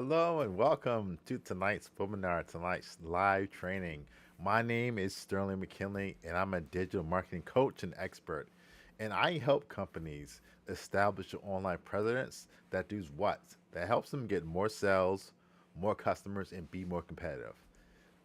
Hello and welcome to tonight's webinar, tonight's live training. My name is Sterling McKinley, and I'm a digital marketing coach and expert. And I help companies establish an online presence that does what? That helps them get more sales, more customers, and be more competitive.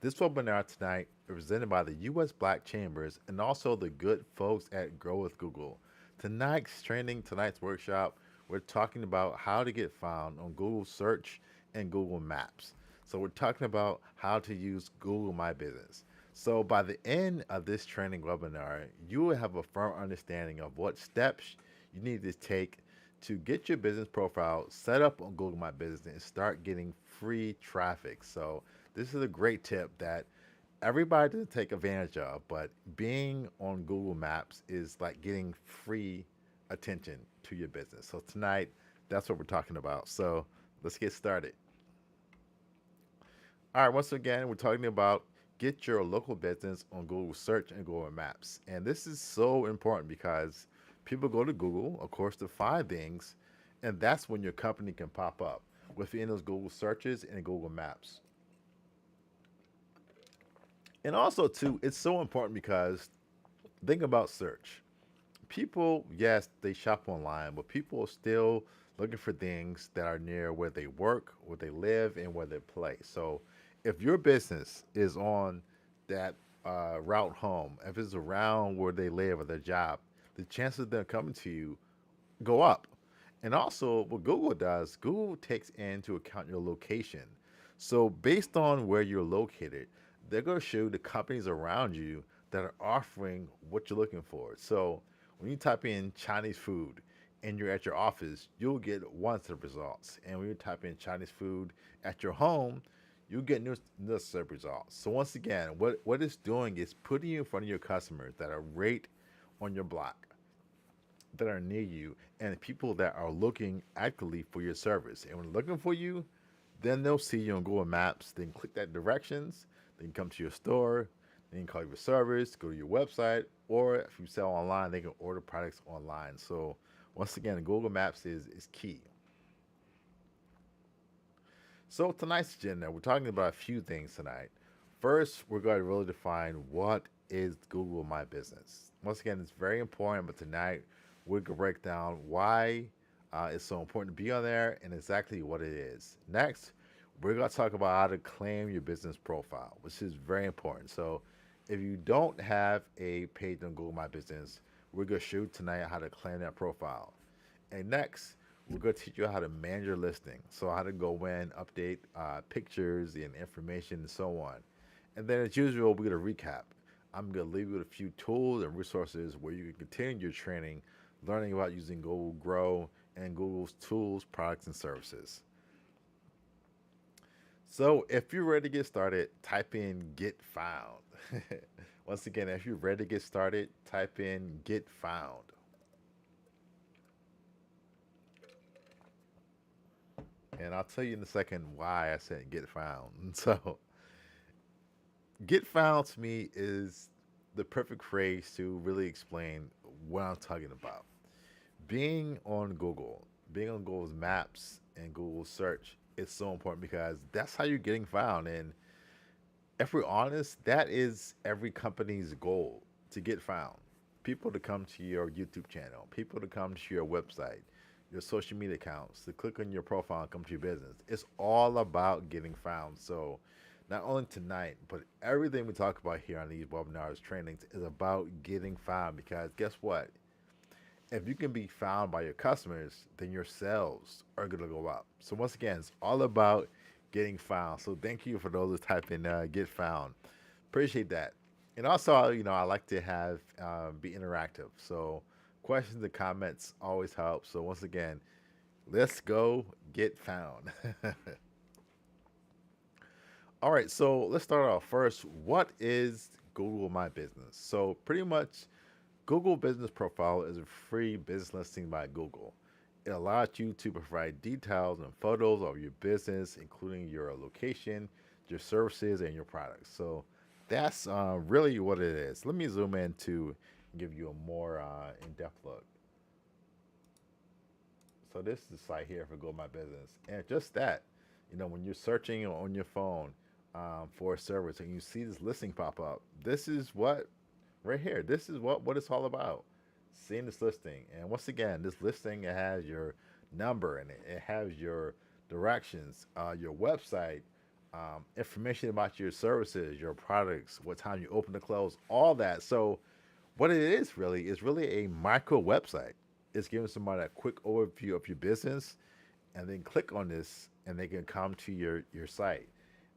This webinar tonight is presented by the U.S. Black Chambers and also the good folks at Grow with Google. Tonight's workshop, we're talking about how to get found on Google Search and Google Maps. So we're talking about how to use Google My Business. So by the end of this training webinar, you will have a firm understanding of what steps you need to take to get your business profile set up on Google My Business and start getting free traffic. So this is a great tip that everybody doesn't take advantage of, but being on Google Maps is like getting free attention to your business. So tonight, that's what we're talking about. So let's get started. All right, once again, we're talking about get your local business on Google Search and Google Maps. And this is so important because people go to Google, of course, to find things, and that's when your company can pop up within those Google searches and Google Maps. And also, too, it's so important because think about search. People, yes, they shop online, but people are still looking for things that are near where they work, where they live, and where they play. So if your business is on that route home, if it's around where they live or their job, the chances of them coming to you go up. And also, what Google does, Google takes into account your location. So, based on where you're located, they're going to show you the companies around you that are offering what you're looking for. So, when you type in Chinese food and you're at your office, you'll get one set of results. And when you type in Chinese food at your home, you'll get another set of results. So, once again, what it's doing is putting you in front of your customers that are right on your block, that are near you, and people that are looking actively for your service. And when looking for you, then they'll see you on Google Maps. They can click that directions. They can come to your store. They can call your service, go to your website, or if you sell online, they can order products online. So once again, Google Maps is key. So tonight's agenda, we're talking about a few things tonight. First, we're going to really define what is Google My Business. Once again, it's very important, but tonight we're going to break down why it's so important to be on there and exactly what it is. Next, we're going to talk about how to claim your business profile, which is very important. So if you don't have a page on Google My Business, we're going to show you tonight how to claim that profile. And next, we're going to teach you how to manage your listing. So how to go in, update pictures and information and so on. And then as usual, we're going to recap. I'm going to leave you with a few tools and resources where you can continue your training, learning about using Google Grow and Google's tools, products, and services. So if you're ready to get started, type in get found. Once again, if you're ready to get started, type in get found. And I'll tell you in a second why I said get found. So, get found to me is the perfect phrase to really explain what I'm talking about. Being on Google's Maps and Google Search is so important because that's how you're getting found. And if we're honest, that is every company's goal to get found. People to come to your YouTube channel, people to come to your website, your social media accounts, to click on your profile and come to your business. It's all about getting found. So, not only tonight, but everything we talk about here on these webinars, trainings is about getting found because guess what? If you can be found by your customers, then your sales are going to go up. So once again, it's all about getting found. So thank you for those who type in get found. Appreciate that. And also, I like to have be interactive. So questions and comments always help. So once again, let's go get found. All right, so let's start off first. What is Google My Business? So pretty much Google Business Profile is a free business listing by Google. It allows you to provide details and photos of your business, including your location, your services, and your products. So that's really what it is. Let me zoom in to give you a more in-depth look. So this is the site here for Google My Business, and just that, When you're searching on your phone for a service and you see this listing pop up, this is what right here. This is what it's all about. Seeing this listing, and once again, this listing, it has your number in it. It has your directions, your website, information about your services, your products, what time you open to close, all that. So, what it is really a micro website. It's giving somebody a quick overview of your business, and then click on this, and they can come to your site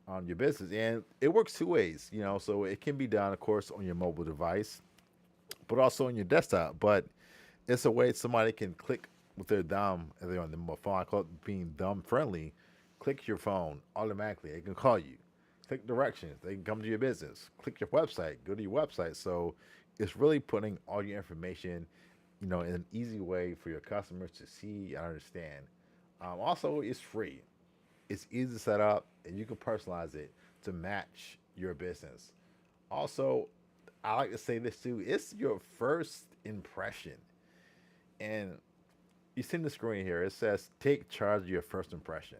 on your business. And it works two ways, so it can be done, of course, on your mobile device, but also on your desktop. But it's a way somebody can click with their thumb, and they're on the phone. I call it being thumb friendly. Click your phone automatically. They can call you. Click directions. They can come to your business. Click your website. Go to your website. So it's really putting all your information, in an easy way for your customers to see and understand. Also, it's free. It's easy to set up, and you can personalize it to match your business. Also, I like to say this too. It's your first impression. And you see the screen here, it says take charge of your first impression.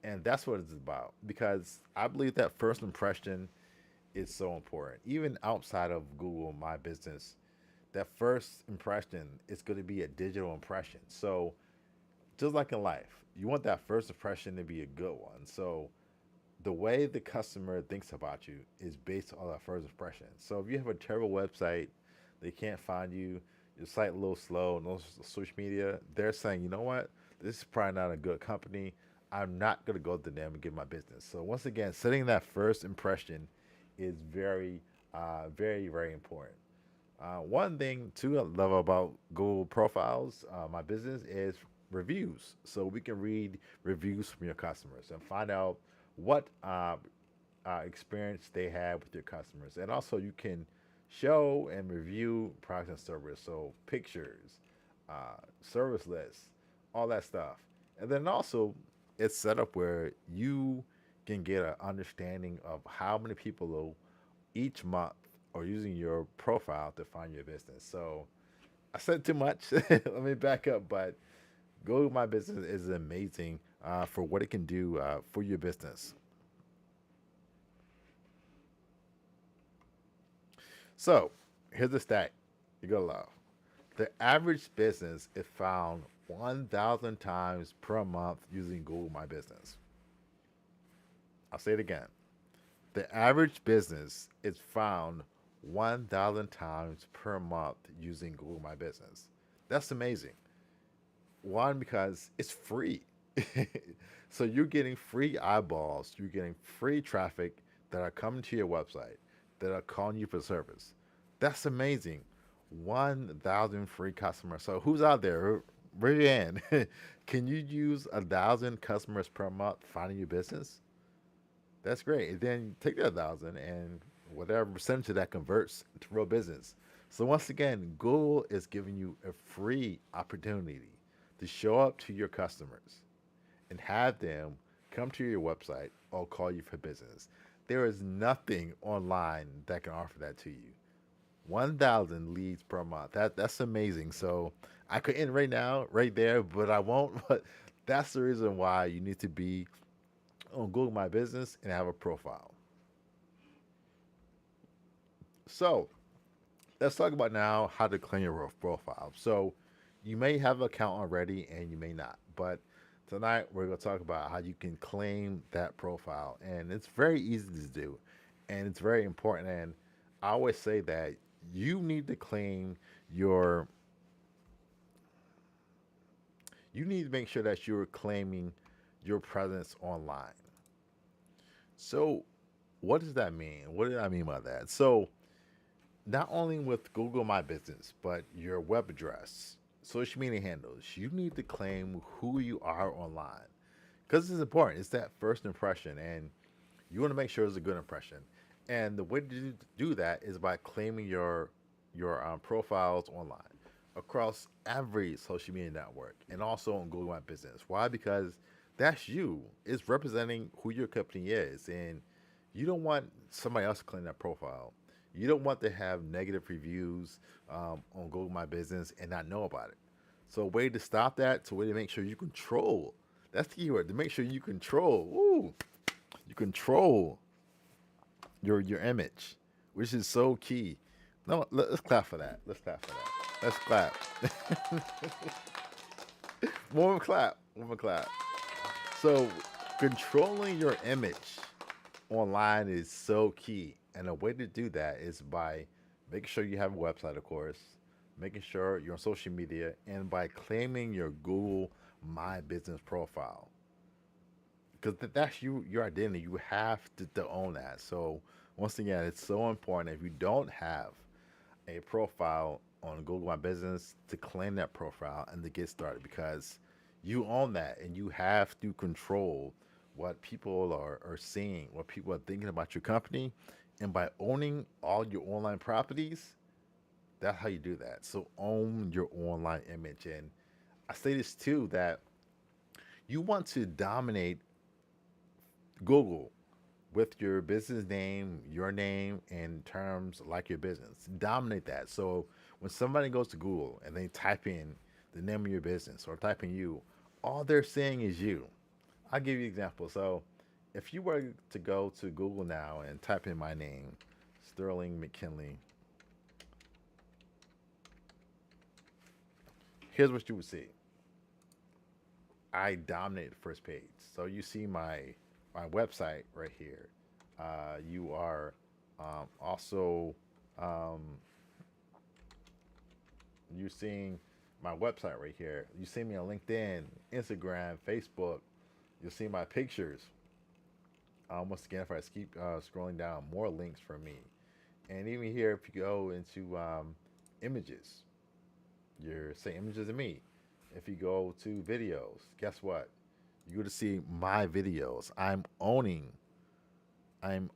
And that's what it's about. Because I believe that first impression is so important. Even outside of Google My Business, that first impression is going to be a digital impression. So just like in life, you want that first impression to be a good one. So the way the customer thinks about you is based on that first impression. So if you have a terrible website, they can't find you, your site a little slow, no social media, they're saying, you know what, this is probably not a good company. I'm not going to go to them and get my business. So once again, setting that first impression is very, very important. One thing too I love about Google profiles, my business, is reviews. So we can read reviews from your customers and find out what experience they have with your customers, and also you can show and review products and service. So pictures, service lists, all that stuff, and then also it's set up where you can get an understanding of how many people each month are using your profile to find your business. So I said too much. Let me back up. But Go My Business is amazing for what it can do for your business. So here's the stat you're going to love. The average business is found 1,000 times per month using Google My Business. I'll say it again. The average business is found 1,000 times per month using Google My Business. That's amazing. One, because it's free. So you're getting free eyeballs, you're getting free traffic that are coming to your website, that are calling you for service. That's amazing. 1,000 free customers. So who's out there? Raise your hand. Can you use 1,000 customers per month finding your business? That's great. And then take that 1,000 and whatever percentage of that converts to real business. So once again, Google is giving you a free opportunity to show up to your customers and have them come to your website or call you for business. There is nothing online that can offer that to you. 1,000 leads per month. That's amazing. So I could end right now, right there, but I won't. But that's the reason why you need to be on Google My Business and have a profile. So let's talk about now how to claim your profile. So you may have an account already and you may not, but tonight we're going to talk about how you can claim that profile, and it's very easy to do, and it's very important. And I always say that you need to claim your. You need to make sure that you're claiming your presence online. So, what does that mean? What do I mean by that? So, not only with Google My Business, but your web address, social media handles, you need to claim who you are online because it's important. It's that first impression, and you want to make sure it's a good impression. And the way to do that is by claiming your profiles online across every social media network and also on Google My Business. Why? Because that's you. It's representing who your company is, and you don't want somebody else to claim that profile. You don't want to have negative reviews on Google My Business and not know about it. So a way to stop that, so a way to make sure you control That's the keyword to make sure you control. Ooh, you control your image, which is so key. No, let's clap for that. Let's clap for that. Let's clap. One more clap. One more clap. So, controlling your image online is so key. And a way to do that is by making sure you have a website, of course, making sure you're on social media, and by claiming your Google My Business profile. Because that's your identity. You have to own that. So, once again, it's so important. If you don't have a profile on Google My Business, to claim that profile and to get started, because you own that and you have to control what people are seeing, what people are thinking about your company. And by owning all your online properties, that's how you do that. So own your online image. And I say this too, that you want to dominate Google with your business name, your name, in terms like your business. Dominate that. So when somebody goes to Google and they type in the name of your business or type in you, all they're seeing is you. I'll give you an example. So if you were to go to Google now and type in my name, Sterling McKinley, here's what you would see. I dominate the first page. So you see my website right here. You are also um, you're seeing my website right here. You see me on LinkedIn, Instagram, Facebook. You'll see my pictures. Once again, if I keep scrolling down, more links for me. And even here, if you go into images, you're saying images of me. If you go to videos, guess what? You're going to see my videos. I'm owning, I'm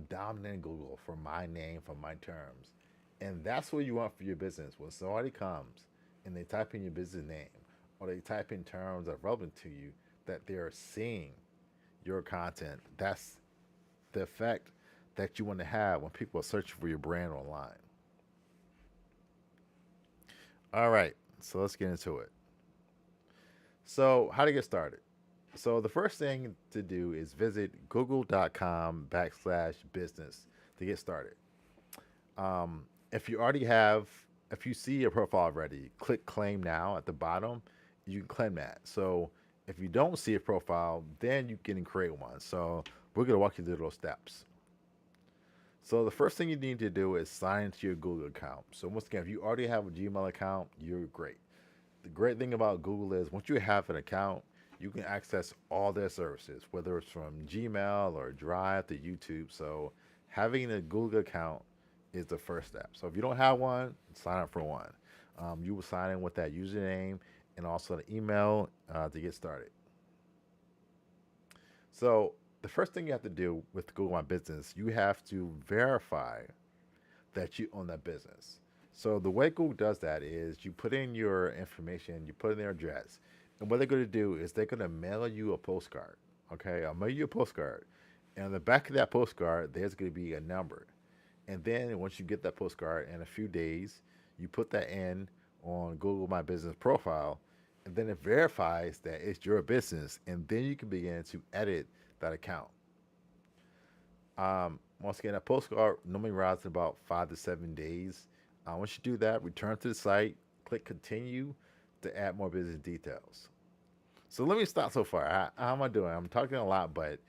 dominating Google for my name, for my terms. And that's what you want for your business. When somebody comes and they type in your business name or they type in terms that are relevant to you, that they're seeing your content. That's the effect that you want to have when people are searching for your brand online. All right, so let's get into it. So, how to get started? So, the first thing to do is visit google.com/business to get started. If you already have, if you see your profile already, click claim now at the bottom. You can claim that. So, if you don't see a profile, then you can create one. So, we're going to walk you through those steps. So the first thing you need to do is sign into your Google account. So once again, if you already have a Gmail account, you're great. The great thing about Google is once you have an account, you can access all their services, whether it's from Gmail or Drive to YouTube. So having a Google account is the first step. So if you don't have one, sign up for one. You will sign in with that username and also the email to get started. So the first thing you have to do with Google My Business, you have to verify that you own that business. So the way Google does that is you put in your information, you put in their address, and what they're going to do is they're going to mail you a postcard. Okay, I'll mail you a postcard, and on the back of that postcard, there's going to be a number. And then once you get that postcard in a few days, you put that in on Google My Business profile, and then it verifies that it's your business, and then you can begin to edit that account. Once again, that postcard normally arrives in about 5 to 7 days. Once you do that, return to the site, click continue to add more business details. So let me stop so far. How am I doing? I'm talking a lot, but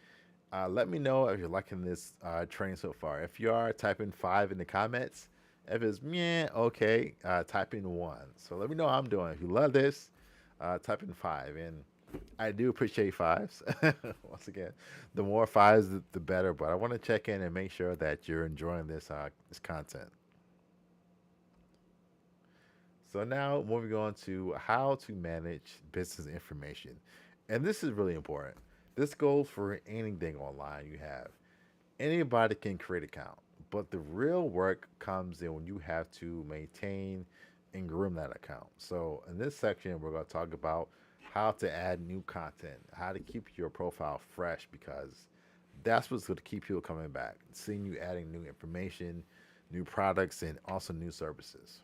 let me know if you're liking this training so far. If you are, type in 5 in the comments. If it's meh, okay, type in 1. So let me know how I'm doing. If you love this, type in 5. And I do appreciate fives. Once again, the more fives, the better. But I want to check in and make sure that you're enjoying this content. So now moving on to how to manage business information, and this is really important. This goes for anything online you have. Anybody can create an account, but the real work comes in when you have to maintain and groom that account. So in this section, we're going to talk about how to add new content, how to keep your profile fresh, because that's what's going to keep people coming back, seeing you adding new information, new products, and also new services.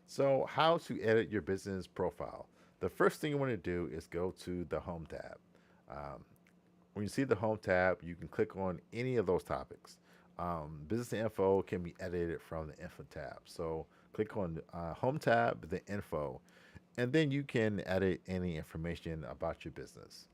So, how to edit your business profile? The first thing you want to do is go to the Home tab. Um, when you see the Home tab, you can click on any of those topics. Business info can be edited from the Info tab. So click on Home tab, the Info, and then you can edit any information about your business.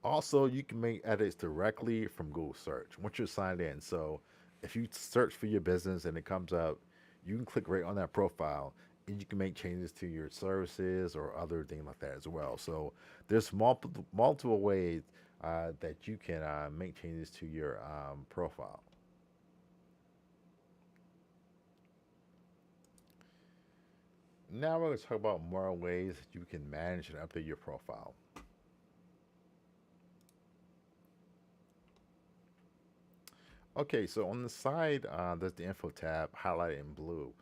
Also, you can make edits directly from Google search once you're signed in. So if you search for your business and it comes up, you can click right on that profile and you can make changes to your services or other things like that as well. So there's multiple ways that you can make changes to your profile. Now we're going to talk about more ways that you can manage and update your profile. Okay, so on the side, there's the info tab highlighted in blue.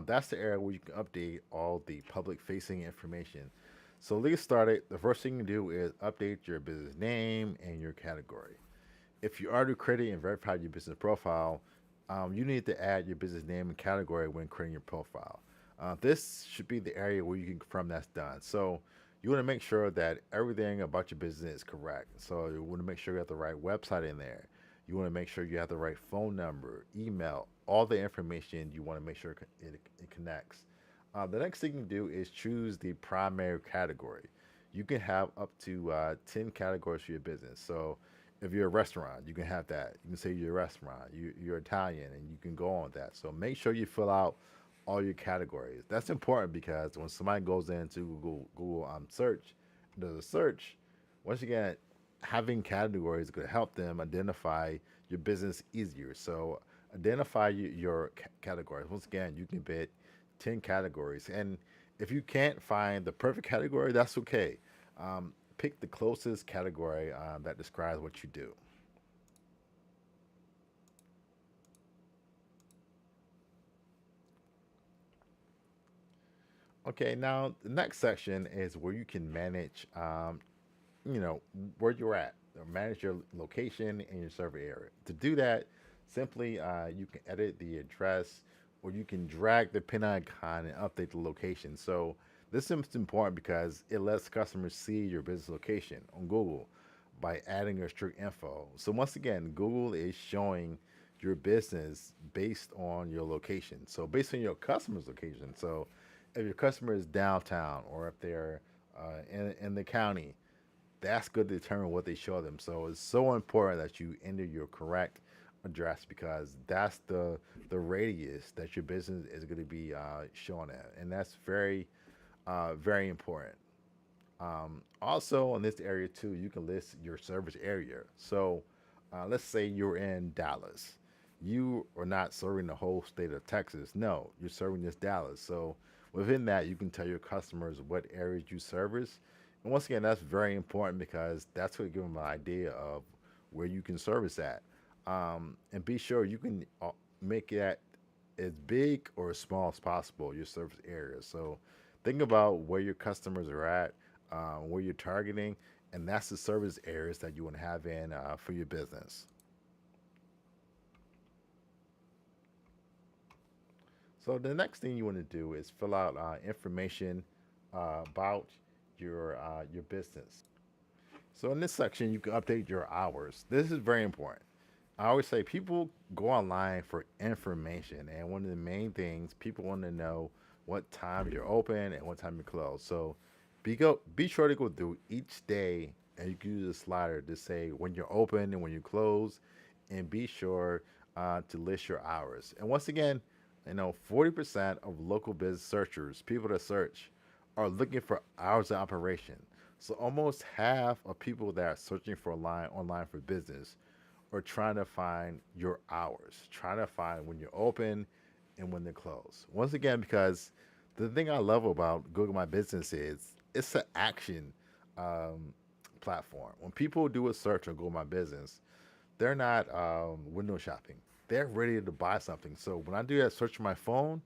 That's the area where you can update all the public facing information. So to get started, the first thing you can do is update your business name and your category. If you already created and verified your business profile, you need to add your business name and category when creating your profile. This should be the area where you can confirm that's done. So you want to make sure that everything about your business is correct. So you want to make sure you have the right website in there. You want to make sure you have the right phone number, email, all the information you want to make sure it connects. The next thing you can do is choose the primary category. You can have up to 10 categories for your business. So if you're a restaurant, you can have that. You can say you're a restaurant, you're Italian, and you can go on with that. So make sure you fill out all your categories. That's important because when somebody goes into Google search, does a search, once again, having categories is going to help them identify your business easier. So identify your categories. Once again, you can bid 10 categories. And if you can't find the perfect category, that's okay. Pick the closest category that describes what you do. Okay, now the next section is where you can manage, you know, where you're at, or manage your location and your server area. To do that, simply you can edit the address, or you can drag the pin icon and update the location. So this is important because it lets customers see your business location on Google by adding your strict info. So once again, Google is showing your business based on your location. So based on your customer's location. So if your customer is downtown or if they're in the county, that's good to determine what they show them. So it's so important that you enter your correct address because that's the radius that your business is going to be shown at, and that's very important. Also, in this area too, you can list your service area. So, let's say you're in Dallas. You are not serving the whole state of Texas. No, you're serving just Dallas. So, within that, you can tell your customers what areas you service. And once again, that's very important because that's what give them an idea of where you can service at. And be sure you can make that as big or as small as possible, your service area. So, think about where your customers are at, where you're targeting, and that's the service areas that you want to have in for your business. So the next thing you want to do is fill out information about your business. So in this section, you can update your hours. This is very important. I always say people go online for information, and one of the main things people want to know what time you're open and what time you close. So be sure to go through each day, and you can use a slider to say when you're open and when you close, and be sure to list your hours. And once again, 40% of local business searchers, people that search, are looking for hours of operation. So almost half of people that are searching for online for business are trying to find your hours, trying to find when you're open and when they're closed. Once again, because the thing I love about Google My Business is it's an action um, platform. When people do a search on Google My Business, they're not window shopping. They're ready to buy something. So when I do that search on my phone,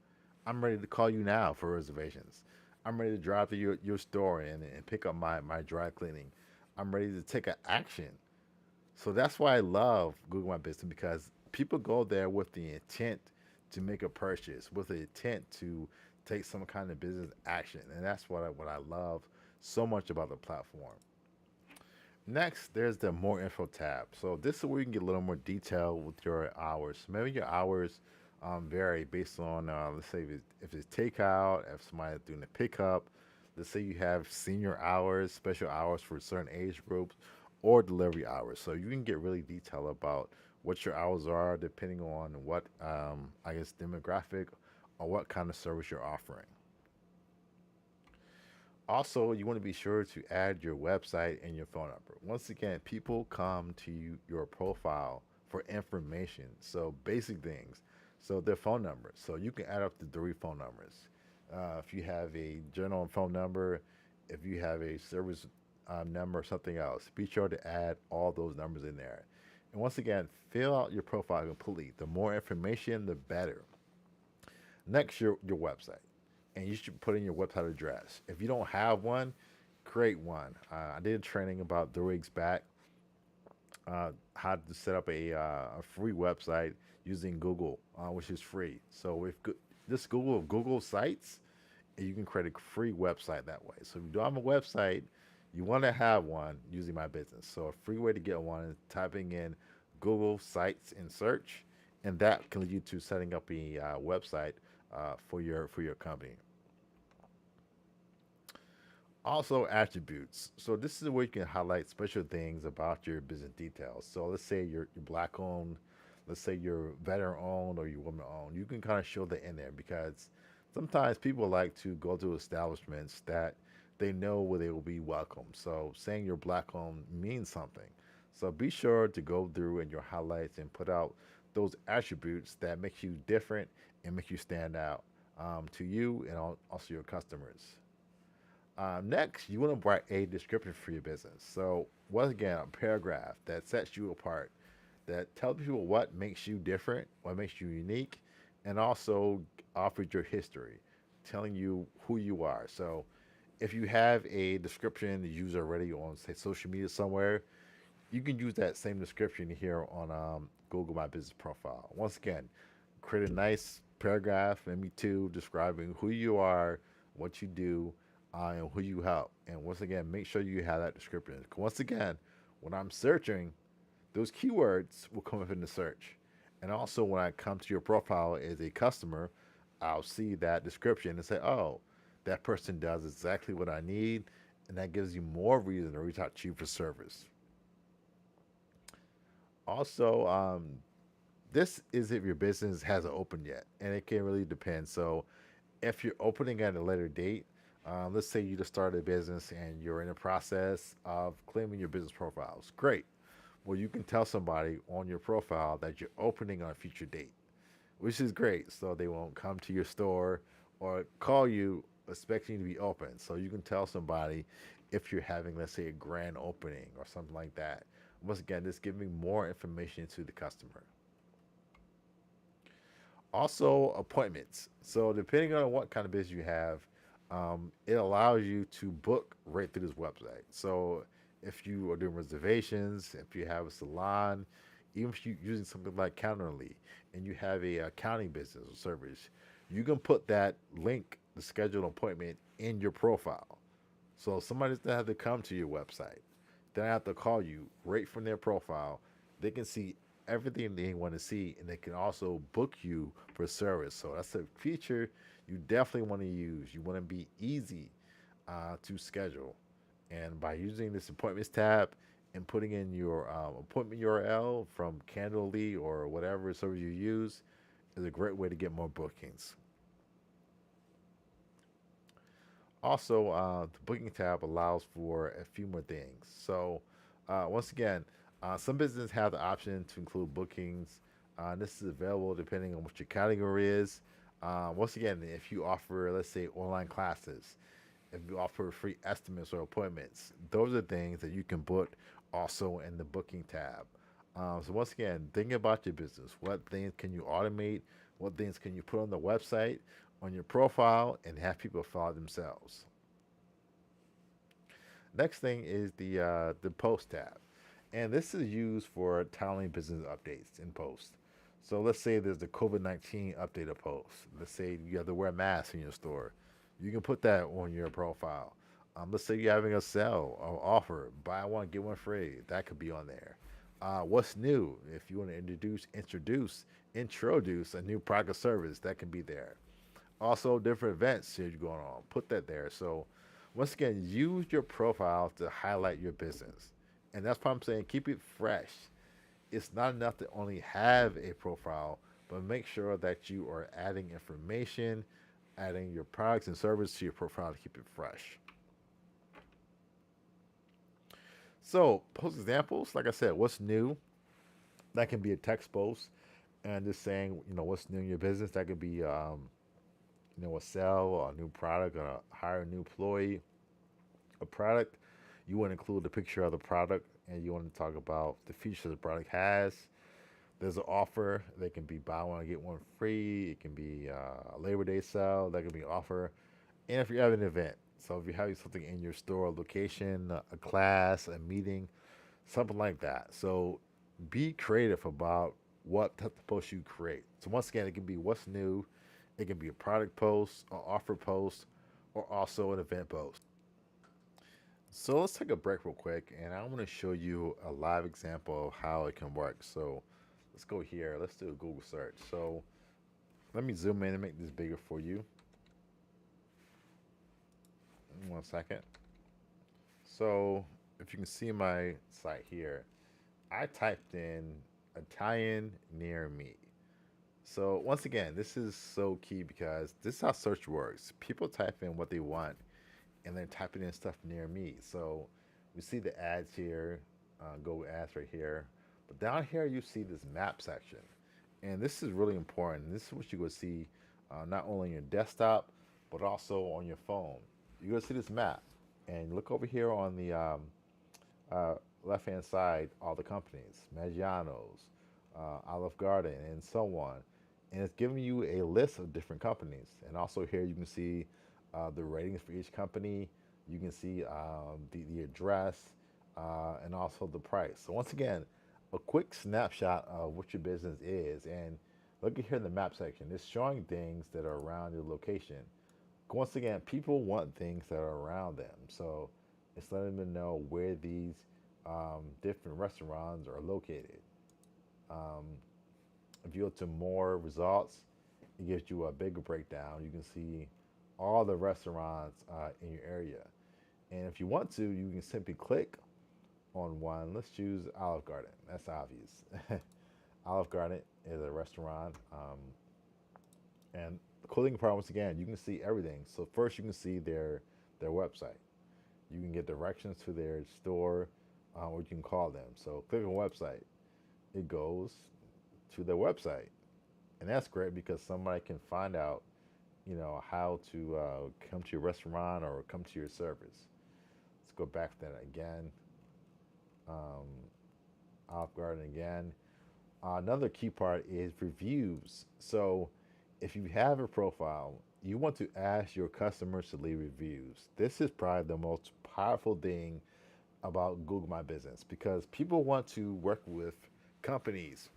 I'm ready to call you now for reservations. I'm ready to drive to your store and pick up my dry cleaning. I'm ready to take an action. So that's why I love Google My Business because people go there with the intent to make a purchase, with the intent to take some kind of business action, and that's what I love so much about the platform. Next, there's the more info tab. So this is where you can get a little more detail with your hours. Maybe your hours vary based on, let's say, if it's takeout, if somebody's doing a pickup. Let's say you have senior hours, special hours for certain age groups, or delivery hours. So you can get really detailed about what your hours are depending on what, I guess, demographic or what kind of service you're offering. Also, you want to be sure to add your website and your phone number. Once again, people come to your profile for information. So, basic things. So, their phone number. So, you can add up to three phone numbers. If you have a general phone number, if you have a service number or something else, be sure to add all those numbers in there. And once again, fill out your profile completely. The more information, the better. Next, your website, and you should put in your website address. If you don't have one, create one. I did a training about 3 weeks back, how to set up a free website using Google, which is free. So with just Google Sites, you can create a free website that way. So if you don't have a website, you want to have one using my business. So a free way to get one is typing in Google Sites in search, and that can lead you to setting up a website for your company. Also, attributes. So this is where you can highlight special things about your business details. So let's say you're black owned, let's say you're veteran owned or you're woman owned. You can kind of show that in there because sometimes people like to go to establishments that they know where they will be welcome. So saying you're black owned means something. So be sure to go through in your highlights and put out those attributes that makes you different and make you stand out to you and also your customers. Next, you want to write a description for your business. So, once again, a paragraph that sets you apart, that tells people what makes you different, what makes you unique, and also offers your history, telling you who you are. So, if you have a description you use already on, say, social media somewhere, you can use that same description here on Google My Business Profile. Once again, create a nice paragraph, maybe two, describing who you are, what you do, and who you help. And once again, make sure you have that description. Once again, when I'm searching, those keywords will come up in the search. And also, when I come to your profile as a customer, I'll see that description and say, oh, that person does exactly what I need. And that gives you more reason to reach out to you for service. Also, this is if your business hasn't opened yet, and it can really depend. So, if you're opening at a later date, let's say you just started a business and you're in the process of claiming your business profiles. Great. Well, you can tell somebody on your profile that you're opening on a future date, which is great. So they won't come to your store or call you expecting you to be open. So you can tell somebody if you're having, let's say, a grand opening or something like that. Once again, just giving more information to the customer. Also, appointments. So, depending on what kind of business you have, it allows you to book right through this website. So, if you are doing reservations, if you have a salon, even if you're using something like Calendly and you have a accounting business or service, you can put that link, the scheduled appointment, in your profile. So, somebody doesn't have to come to your website. They don't have to call you right from their profile. They can see everything they want to see, and they can also book you for service. So that's a feature you definitely want to use. You want to be easy to schedule, and by using this appointments tab and putting in your appointment URL from Candlely or whatever service you use, is a great way to get more bookings. Also, the booking tab allows for a few more things. So, once again, some businesses have the option to include bookings. This is available depending on what your category is. Once again, if you offer, let's say, online classes, if you offer free estimates or appointments, those are things that you can put also in the booking tab. So, once again, think about your business. What things can you automate? What things can you put on the website, on your profile, and have people follow themselves? Next thing is the post tab, and this is used for timely business updates in post. So let's say there's the COVID-19 updated post. Let's say you have to wear a mask in your store. You can put that on your profile. Let's say you're having a sale or offer, buy one get one free. That could be on there. What's new? If you want to introduce a new product or service, that can be there. Also, different events here going on. Put that there. So, once again, use your profile to highlight your business, and that's why I'm saying keep it fresh. It's not enough to only have a profile, but make sure that you are adding information, adding your products and services to your profile to keep it fresh. So, post examples, like I said, what's new? That can be a text post, and just saying, what's new in your business. That could be, a sell, or a new product, or hire a new employee, a product. You want to include a picture of the product, and you want to talk about the features the product has. There's an offer. They can be buy one get one free. It can be a Labor Day sale. That can be an offer. And if you have an event, so if you're having something in your store location, a class, a meeting, something like that. So be creative about what type of post you create. So once again, it can be what's new, it can be a product post, an offer post, or also an event post. So let's take a break real quick, and I want to show you a live example of how it can work. So let's go here. Let's do a Google search. So let me zoom in and make this bigger for you. 1 second. So if you can see my site here, I typed in Italian near me. So once again, this is so key because this is how search works. People type in what they want, and they're typing in stuff near me. So we see the ads here, Google ads right here. But down here, you see this map section. And this is really important. This is what you're going to see not only on your desktop, but also on your phone. You're going to see this map. And look over here on the uh, left hand side, all the companies, Maggiano's, Olive Garden, and so on. And it's giving you a list of different companies. And also here you can see the ratings for each company. You can see the address and also the price. So once again, a quick snapshot of what your business is. And look at here in the map section. It's showing things that are around your location. Once again, people want things that are around them. So it's letting them know where these different restaurants are located. Um, if you go to more results, it gives you a bigger breakdown. You can see all the restaurants in your area. And if you want to, you can simply click on one. Let's choose Olive Garden. That's obvious. Olive Garden is a restaurant. And the cool thing part, once again, you can see everything. So first you can see their website. You can get directions to their store, or you can call them. So click on website. It goes to their website. And that's great because somebody can find out, how to come to your restaurant or come to your service. Let's go back to that again. Um, Olive Garden again. Another key part is reviews. So if you have a profile, you want to ask your customers to leave reviews. This is probably the most powerful thing about Google My Business because people want to work with companies,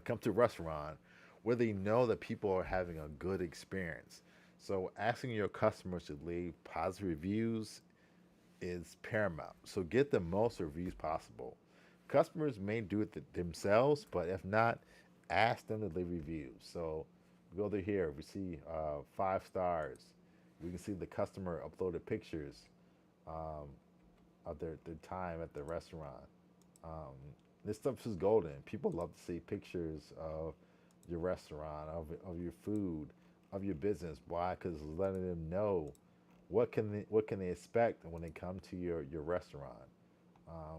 come to a restaurant where they know that people are having a good experience. So asking your customers to leave positive reviews is paramount. So get the most reviews possible. Customers may do it themselves, but if not, ask them to leave reviews. So we go to here, we see 5 stars. We can see the customer uploaded pictures um, of their time at the restaurant. Um, this stuff is golden. People love to see pictures of your restaurant, of your food, of your business. Why? Because it's letting them know what can they expect when they come to your restaurant.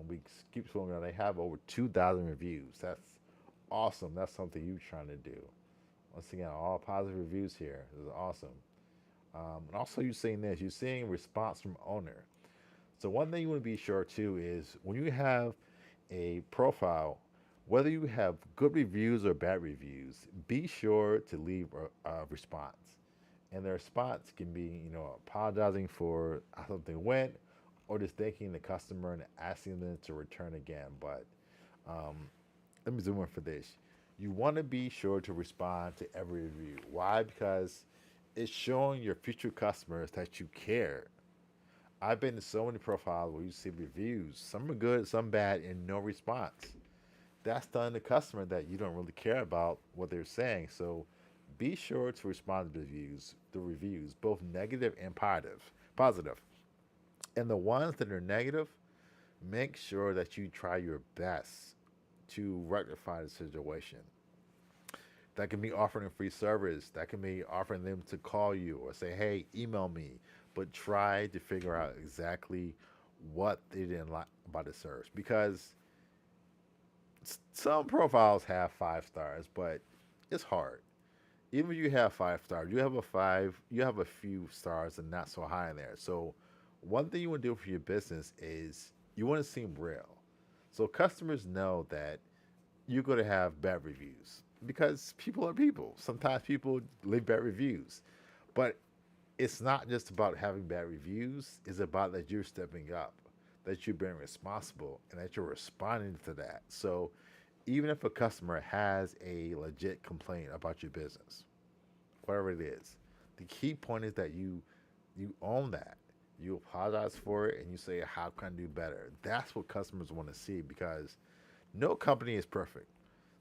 We keep scrolling down. They have over 2,000 reviews. That's awesome. That's something you're trying to do. Once again, all positive reviews here. This is awesome. And also, you're seeing this. You're seeing response from owner. So one thing you want to be sure too is when you have a profile, whether you have good reviews or bad reviews, be sure to leave a response. And the response can be, apologizing for how something went, or just thanking the customer and asking them to return again. But um, let me zoom in for this. You want to be sure to respond to every review. Why? Because it's showing your future customers that you care. I've been to so many profiles where you see reviews. Some are good, some bad, and no response. That's telling the customer that you don't really care about what they're saying. So be sure to respond to the reviews, both negative and positive. And the ones that are negative, make sure that you try your best to rectify the situation. That can be offering a free service. That can be offering them to call you or say, hey, email me. But try to figure out exactly what they didn't like about the service. Because some profiles have 5 stars, but it's hard. Even if you have 5 stars, you have a few stars and not so high in there. So one thing you want to do for your business is you want to seem real. So customers know that you're going to have bad reviews because people are people. Sometimes people leave bad reviews, but it's not just about having bad reviews. It's about that you're stepping up, that you're being responsible, and that you're responding to that. So even if a customer has a legit complaint about your business, whatever it is, the key point is that you own that. You apologize for it and you say, how can I do better? That's what customers want to see because no company is perfect.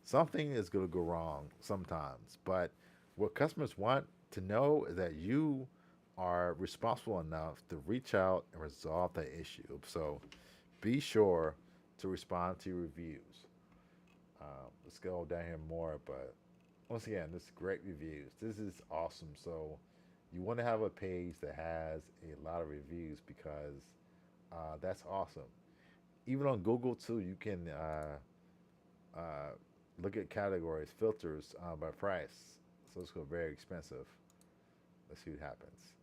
Something is going to go wrong sometimes, but what customers want to know is that you are responsible enough to reach out and resolve that issue. So be sure to respond to reviews. Let's go down here more, but once again, this is great reviews. This is awesome. So you want to have a page that has a lot of reviews because that's awesome. Even on Google too, you can uh, look at categories, filters by price. So it's go very expensive. Let's see what happens.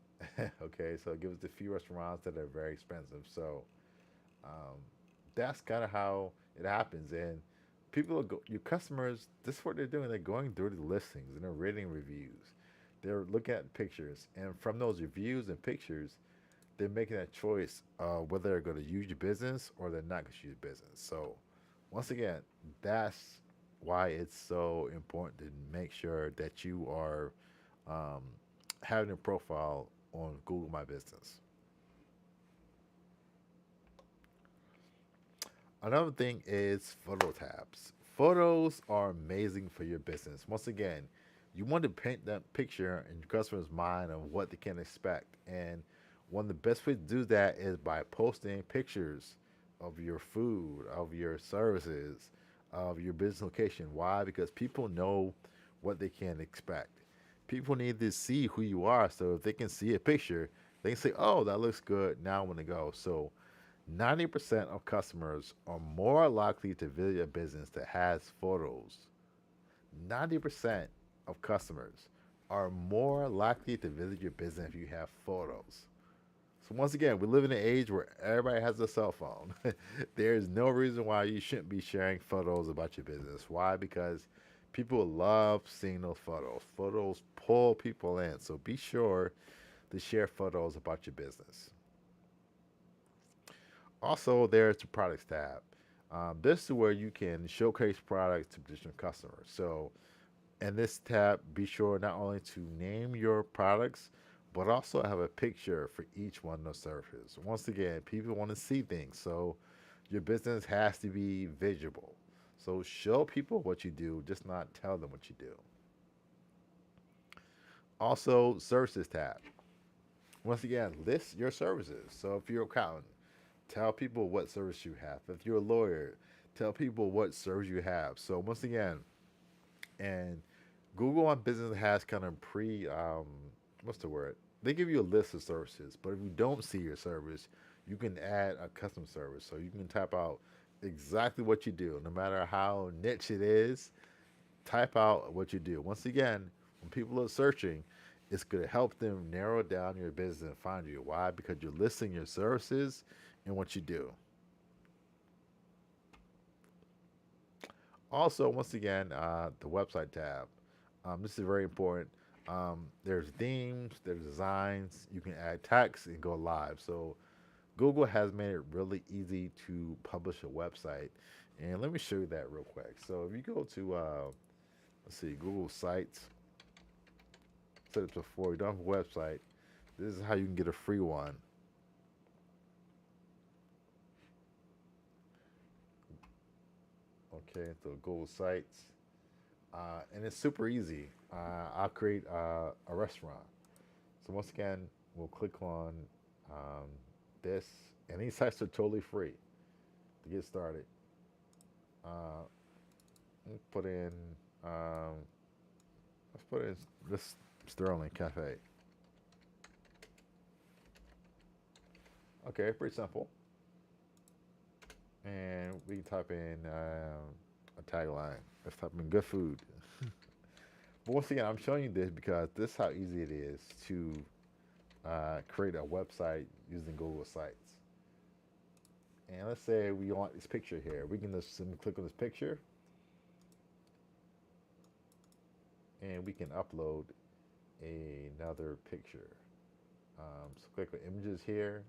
Okay, so it gives the few restaurants that are very expensive. So um, that's kind of how it happens. And your customers, this is what they're doing. They're going through the listings and they're reading reviews. They're looking at pictures, and from those reviews and pictures, they're making that choice whether they're going to use your business or they're not going to use your business. So, once again, that's why it's so important to make sure that you are um, having a profile on Google My Business. Another thing is photo tabs. Photos are amazing for your business. Once again, you want to paint that picture in your customer's mind of what they can expect. And one of the best ways to do that is by posting pictures of your food, of your services, of your business location. Why? Because people know what they can expect. People need to see who you are. So if they can see a picture, they can say, oh, that looks good. Now I want to go. So 90% of customers are more likely to visit a business that has photos. 90% of customers are more likely to visit your business if you have photos. So once again, we live in an age where everybody has a cell phone. There's no reason why you shouldn't be sharing photos about your business. Why? Because people love seeing those photos. Photos pull people in. So be sure to share photos about your business. Also, there's the products tab. This is where you can showcase products to potential customers. So, in this tab, be sure not only to name your products, but also have a picture for each one of those services. Once again, people want to see things, so your business has to be visible. So, show people what you do, just not tell them what you do. Also, services tab. Once again, list your services. So, if you're an accountant, tell people what service you have. If you're a lawyer, tell people what service you have. So once again, and Google on Business has kind of what's the word? They give you a list of services, but if you don't see your service, you can add a custom service. So you can type out exactly what you do, no matter how niche it is. Type out what you do. Once again, when people are searching, it's going to help them narrow down your business and find you. Why? Because you're listing your services and what you do. Also, once again, the website tab. This is very important. There's themes, there's designs. You can add text and go live. So Google has made it really easy to publish a website. And let me show you that real quick. So if you go to let's see, Google Sites. Said it before. You don't have a website. This is how you can get a free one. Okay, so Google Sites, and it's super easy. I'll create a restaurant. So once again, we'll click on um, this, and these sites are totally free to get started. Uh, put in, um, let's put in this Sterling Cafe. Okay, pretty simple. And we can type in a tagline. Let's type in good food. But once again, I'm showing you this because this is how easy it is to create a website using Google Sites. And let's say we want this picture here. We can just simply click on this picture and we can upload another picture. So click on images here.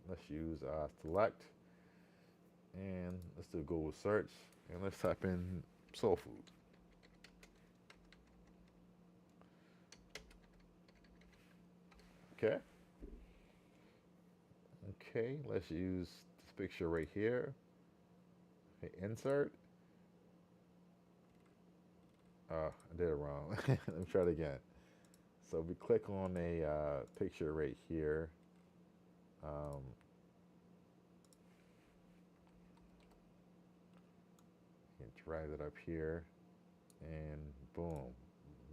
Let's use select and let's do Google search and let's type in soul food. Okay. Okay, let's use this picture right here. Hit insert. I did it wrong. Let me try it again. So we click on a picture right here. Um, and drag it up here, and boom,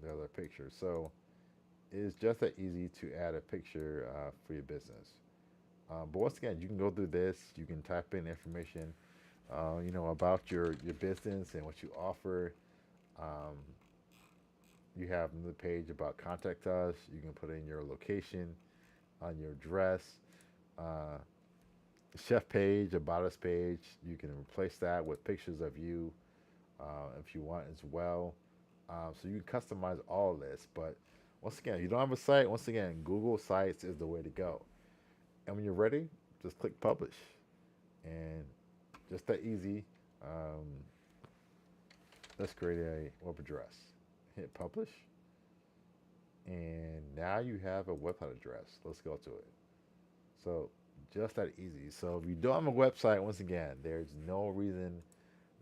there's our picture. So it's just that easy to add a picture for your business. But once again, you can go through this. You can type in information, about your business and what you offer. Um, you have another page about contact us. You can put in your location, on your address, uh, chef page, about us page. You can replace that with pictures of you if you want as well. So you can customize all of this. But once again, if you don't have a site, once again, Google Sites is the way to go. And when you're ready, just click publish. And just that easy. Um, let's create a web address. Hit publish. And now you have a website address. Let's go to it. So just that easy. So if you don't have a website, once again, there's no reason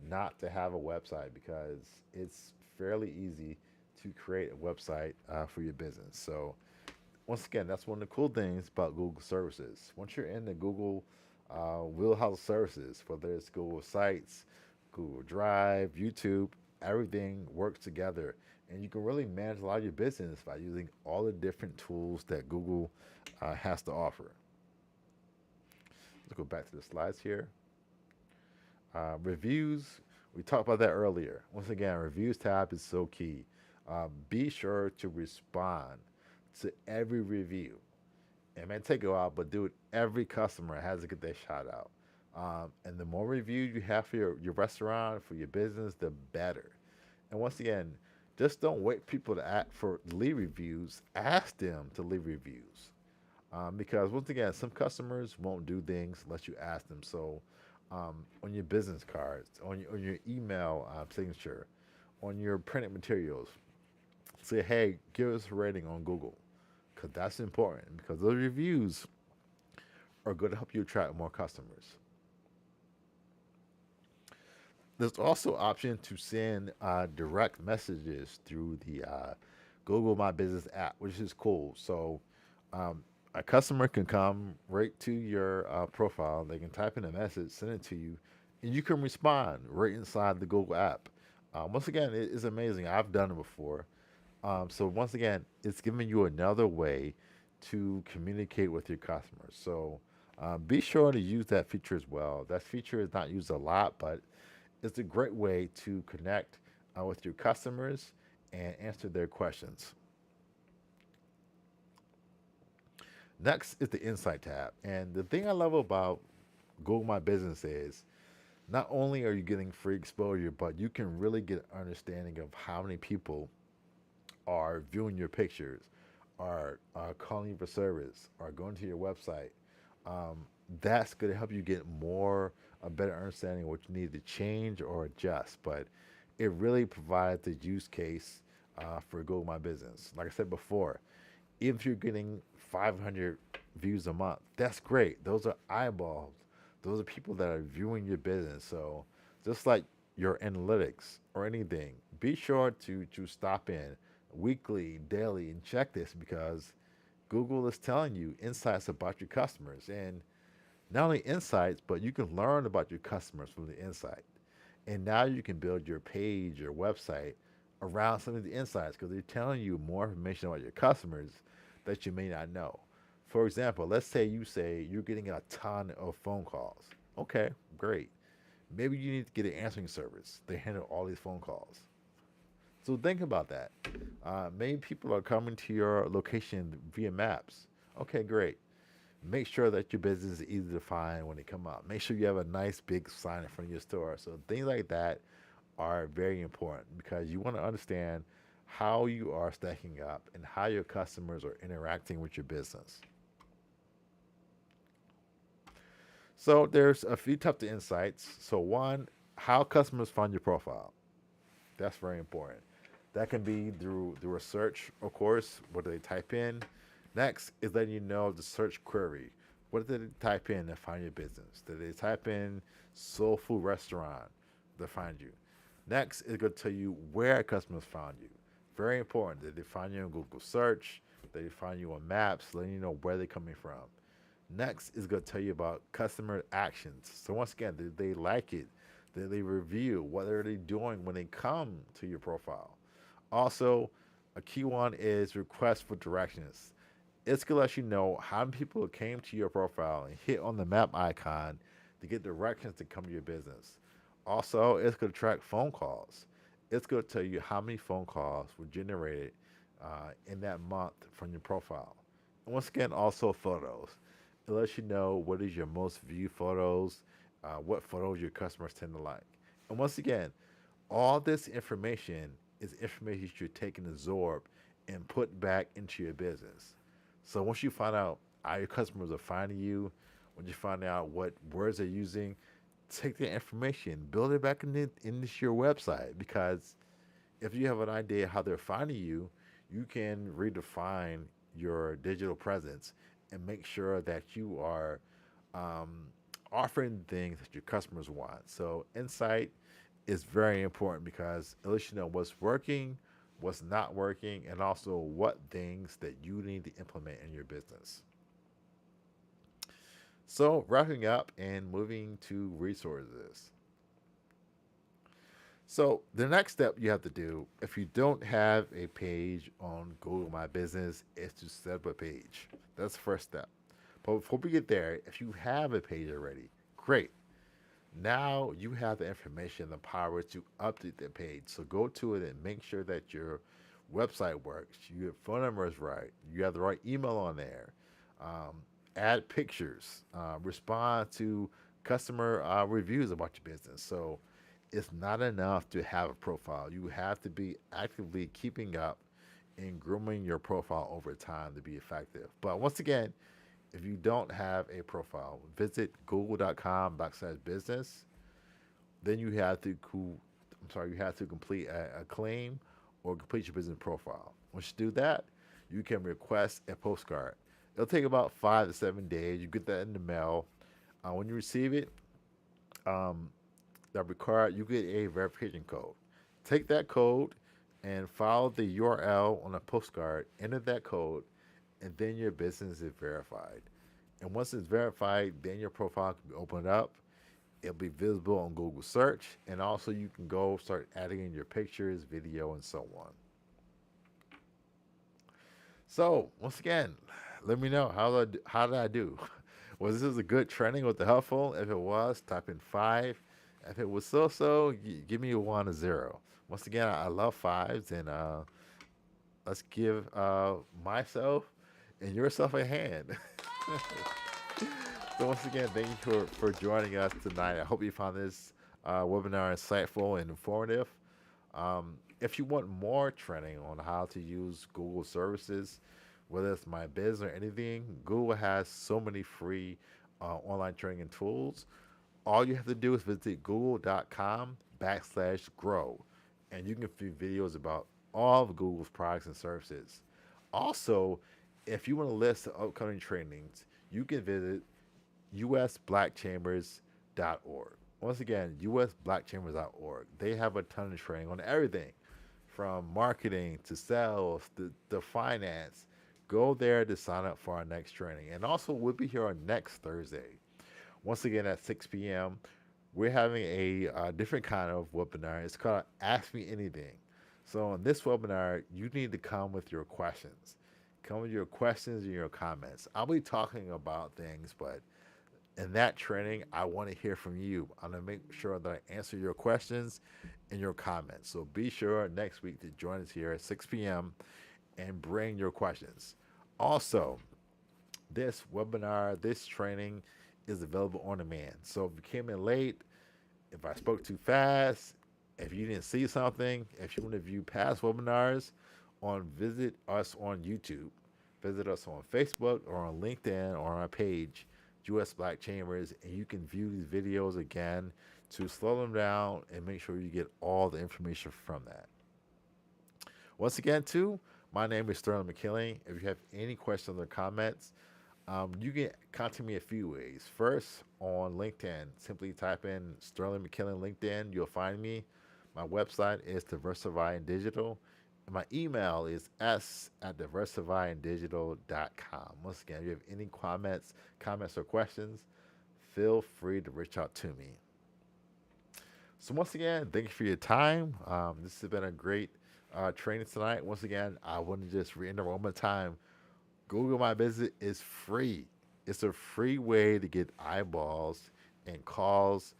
not to have a website because it's fairly easy to create a website for your business. So once again, that's one of the cool things about Google services. Once you're in the Google wheelhouse services, whether it's Google Sites, Google Drive, YouTube, everything works together. And you can really manage a lot of your business by using all the different tools that Google has to offer. Let's go back to the slides here. Reviews, we talked about that earlier. Once again, reviews tab is so key. Be sure to respond to every review. It may take a while, but dude, every customer has to get their shout out. And the more reviews you have for your restaurant, for your business, the better. And once again, just don't wait people to act for leave reviews. Ask them to leave reviews. Because once again, some customers won't do things unless you ask them. So, on your business cards, on your email signature, on your printed materials, say, hey, give us a rating on Google, because that's important. Because those reviews are going to help you attract more customers. There's also option to send direct messages through the Google My Business app, which is cool. So um, a customer can come right to your profile. They can type in a message, send it to you, and you can respond right inside the Google app. Once again, it is amazing. I've done it before. So once again, it's giving you another way to communicate with your customers. So be sure to use that feature as well. That feature is not used a lot, but it's a great way to connect with your customers and answer their questions. Next is the Insight tab. And the thing I love about Google My Business is not only are you getting free exposure, but you can really get an understanding of how many people are viewing your pictures, are calling you for service, are going to your website. Um, that's going to help you get a better understanding of what you need to change or adjust. But it really provides a use case for Google My Business. Like I said before, if you're getting 500 views a month, that's great. Those are eyeballs. Those are people that are viewing your business. So just like your analytics or anything, be sure to stop in weekly, daily, and check this because Google is telling you insights about your customers. And not only insights, but you can learn about your customers from the insight. And now you can build your page or website around some of the insights because they're telling you more information about your customers that you may not know. For example, let's say you're getting a ton of phone calls. Okay, great. Maybe you need to get an answering service. They handle all these phone calls. So think about that. Maybe people are coming to your location via maps. Okay, great. Make sure that your business is easy to find when they come up. Make sure you have a nice big sign in front of your store. So things like that are very important because you want to understand how you are stacking up and how your customers are interacting with your business. So there's a few types of insights. So one, how customers find your profile. That's very important. That can be through a search, of course. What do they type in? Next is letting you know the search query. What did they type in to find your business? Did they type in soul food restaurant to find you? Next is going to tell you where customers found you. Very important. Did they find you on Google search? Did they find you on maps, letting you know where they're coming from? Next is going to tell you about customer actions. So once again, did they like it? Did they review? What are they doing when they come to your profile? Also, a key one is request for directions. It's gonna let you know how many people came to your profile and hit on the map icon to get directions to come to your business. Also, it's gonna track phone calls. It's gonna tell you how many phone calls were generated in that month from your profile. And once again, also photos. It lets you know what is your most viewed photos, what photos your customers tend to like. And once again, all this information is information you're taking to absorb and put back into your business. So once you find out how your customers are finding you, when you find out what words they're using, take that information, build it back into your website. Because if you have an idea how they're finding you, you can redefine your digital presence and make sure that you are um, offering things that your customers want. So insight is very important because it lets you know what's working, what's not working, and also what things that you need to implement in your business. So, wrapping up and moving to resources. So, the next step you have to do if you don't have a page on Google My Business is to set up a page. That's the first step. But before we get there, if you have a page already, great. Now you have the information, the power to update the page. So go to it and make sure that your website works. Your phone number is right. You have the right email on there. Um, Add pictures. Respond to customer reviews about your business. So it's not enough to have a profile. You have to be actively keeping up and grooming your profile over time to be effective. But once again, if you don't have a profile, visit google.com/business. Then you have to complete a claim or complete your business profile. Once you do that, you can request a postcard. It'll take about 5 to 7 days. You get that in the mail. When you receive it, um, that require you get a verification code. Take that code and follow the URL on a postcard. Enter that code, and then your business is verified. And once it's verified, then your profile can be opened up. It'll be visible on Google search, and also you can go start adding in your pictures, video, and so on. So once again, let me know how did I do? Was this a good training? Was it helpful? If it was, type in 5. If it was so, give me a 1 or 0. Once again, I love fives, and let's give myself and yourself a hand. So once again, thank you for joining us tonight. I hope you found this webinar insightful and informative. If you want more training on how to use Google services, whether it's My Biz or anything, Google has so many free online training and tools. All you have to do is visit google.com/grow. and you can view videos about all of Google's products and services. Also, if you want to list the upcoming trainings, you can visit usblackchambers.org. Once again, usblackchambers.org. They have a ton of training on everything from marketing to sales to finance. Go there to sign up for our next training. And also, we'll be here on next Thursday. Once again at 6 p.m., we're having a different kind of webinar. It's called Ask Me Anything. So, in this webinar, you need to come with your questions. Come with your questions and your comments. I'll be talking about things, but in that training, I want to hear from you. I'm going to make sure that I answer your questions and your comments. So be sure next week to join us here at 6 p.m. and bring your questions. Also, this webinar, this training is available on demand. So if you came in late, if I spoke too fast, if you didn't see something, if you want to view past webinars, visit us on YouTube, visit us on Facebook or on LinkedIn or on our page, US Black Chambers, and you can view these videos again to slow them down and make sure you get all the information from that. Once again, too, my name is Sterling McKinley. If you have any questions or comments, you can contact me a few ways. First, on LinkedIn, simply type in Sterling McKinley LinkedIn. You'll find me. My website is Diversify in Digital. And my email is s@diversifyindigital.com. Once again, if you have any comments or questions, feel free to reach out to me. So once again, thank you for your time. This has been a great training tonight. Once again, I want to just reiterate one more time. Google My Business is free. It's a free way to get eyeballs and calls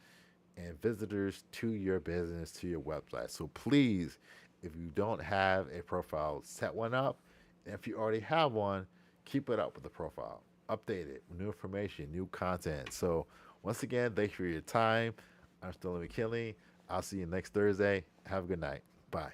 and visitors to your business, to your website. So please, if you don't have a profile, set one up. And if you already have one, keep it up with the profile. Update it with new information, new content. So once again, thank you for your time. I'm Sterling McKinley. I'll see you next Thursday. Have a good night. Bye.